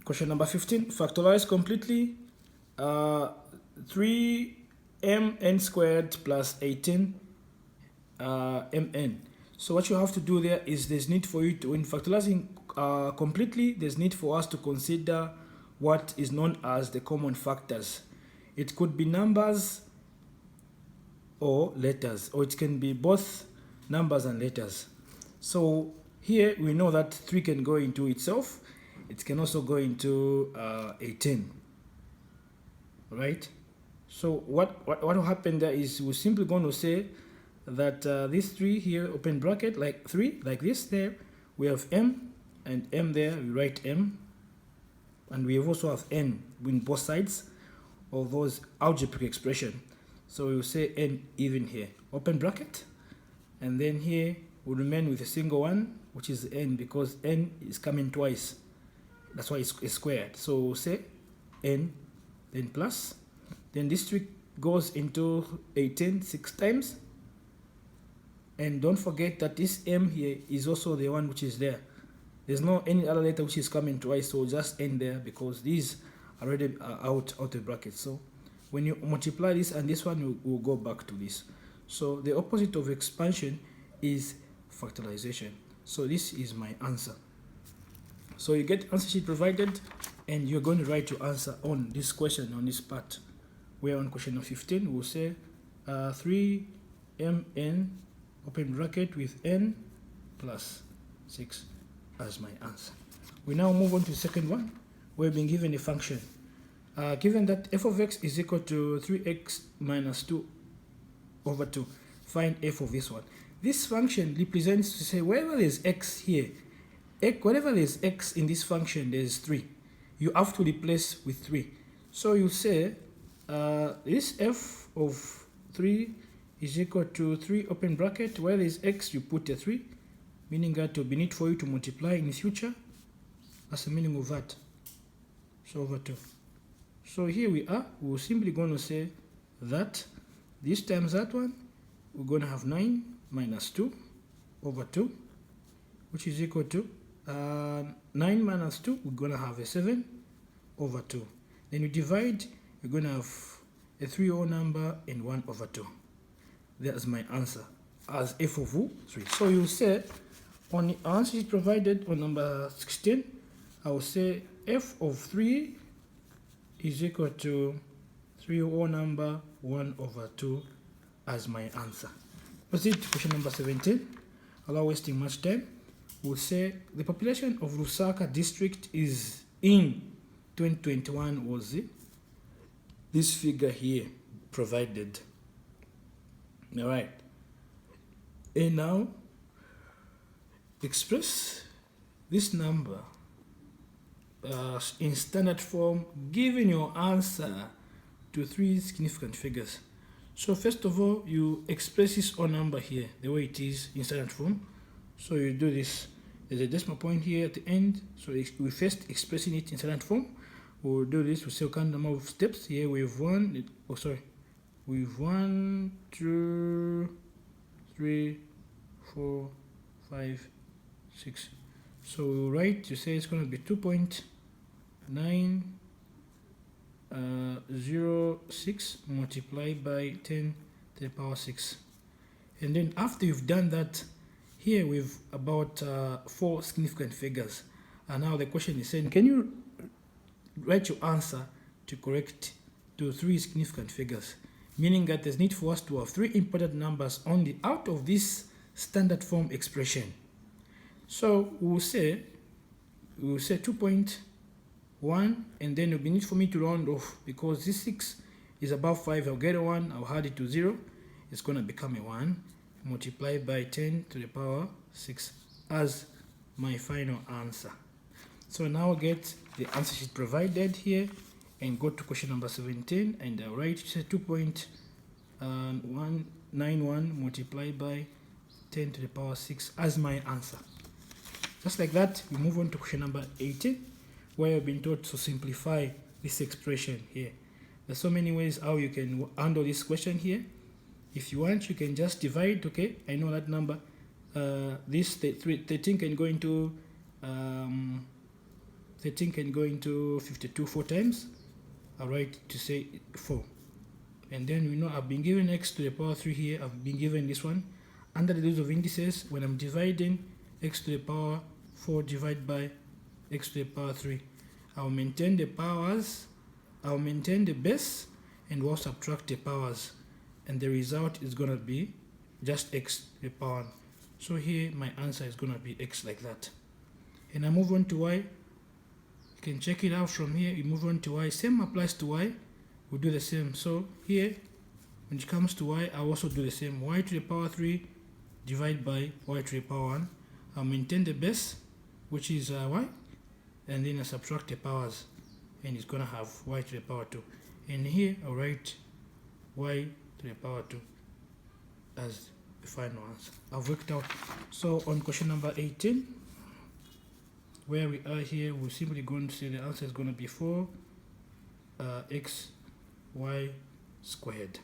Question number 15, factorize completely 3mn squared plus 18 mn. So what you have to do there is there's need for you to, in factorizing completely, there's need for us to consider what is known as the common factors. It could be numbers or letters, or it can be both numbers and letters. So here we know that 3 can go into itself. It can also go into 18, right? So what will happen there is we're simply going to say that this 3 here, open bracket, like 3, like this there, we have m, and m there, we write m, and we also have n in both sides of those algebraic expression. So we will say n even here, open bracket, and then here we remain with a single one, which is n, because n is coming twice. That's why it's squared. So we'll say n, then plus, then this 3 goes into 18 6 times. And don't forget that this m here is also the one which is there. There's no any other letter which is coming twice, so just n there because these are already out of bracket. So when you multiply this and this one, will go back to this. So the opposite of expansion is factorization. So this is my answer. So you get answer sheet provided, and you're going to write your answer on this question, on this part. Where on question number 15 we'll say 3mn open bracket with n plus 6 as my answer. We now move on to the second one. We're being given a function. Given that f of x is equal to 3x minus 2 over 2, find f of this one. This function represents to say wherever there's x here, wherever there's x in this function, there's 3. You have to replace with 3. So you say this f of 3 is equal to 3 open bracket, where there is x you put a 3, meaning that will be need for you to multiply in the future. That's the meaning of that. So over 2. So here we are, we're simply going to say that this times that one, we're going to have 9 minus 2 over 2, which is equal to 9 minus 2, we're going to have a 7 over 2. Then you divide, you're going to have a 3 whole number and 1 over 2. That's my answer as f of 3. So you say on the answer provided on number 16, I will say f of 3 is equal to 3 whole number 1 over 2 as my answer. Proceed to question number 17. Without wasting much time, we'll say the population of Lusaka district is in 2021 was this figure here provided. All right. And now express this number in standard form, given your answer to 3 significant figures. So first of all, you express this whole number here the way it is in standard form. So you do this. There's a decimal point here at the end. So we first expressing it in standard form. We'll do this. We'll say count the number of steps. Here we have 1. We have 1, 2, 3, 4, 5, 6. So we'll write, you say it's going to be 2.906 multiplied by 10 to the power 6. And then after you've done that, here we've about 4 significant figures. And now the question is saying, can you write your answer to correct to 3 significant figures? Meaning that there's need for us to have 3 important numbers only out of this standard form expression. So we'll say 2.1, and then it'll be need for me to round off because this 6 is above 5. I'll get a 1, I'll add it to 0. It's going to become a 1 multiplied by 10 to the power 6 as my final answer. So now I'll get the answer sheet provided here and go to question number 17, and I'll write 2.191 multiplied by 10 to the power 6 as my answer. Just like that, we move on to question number 18, where you've been taught to simplify this expression here. There's so many ways how you can handle this question here. If you want, you can just divide. Okay, I know that number. This 13 can go into 13 can go into 52 4 times. I'll write to say 4. And then we know I've been given x to the power 3 here. I've been given this one. Under the rules of indices, when I'm dividing x to the power 4 divided by x to the power 3, I'll maintain the powers, I'll maintain the base, and we'll subtract the powers. And the result is going to be just x to the power 1. So here my answer is going to be x like that. And I move on to y. You can check it out from here. You move on to y. Same applies to y. We'll do the same. So here, when it comes to y, I'll also do the same. Y to the power 3 divided by y to the power 1. I'll maintain the base, which is y, and then I subtract the powers, and it's going to have y to the power 2. And here I'll write y to the power 2 as the final answer. I've worked out. So on question number 18, where we are here, we're simply going to say the answer is going to be 4 x y squared.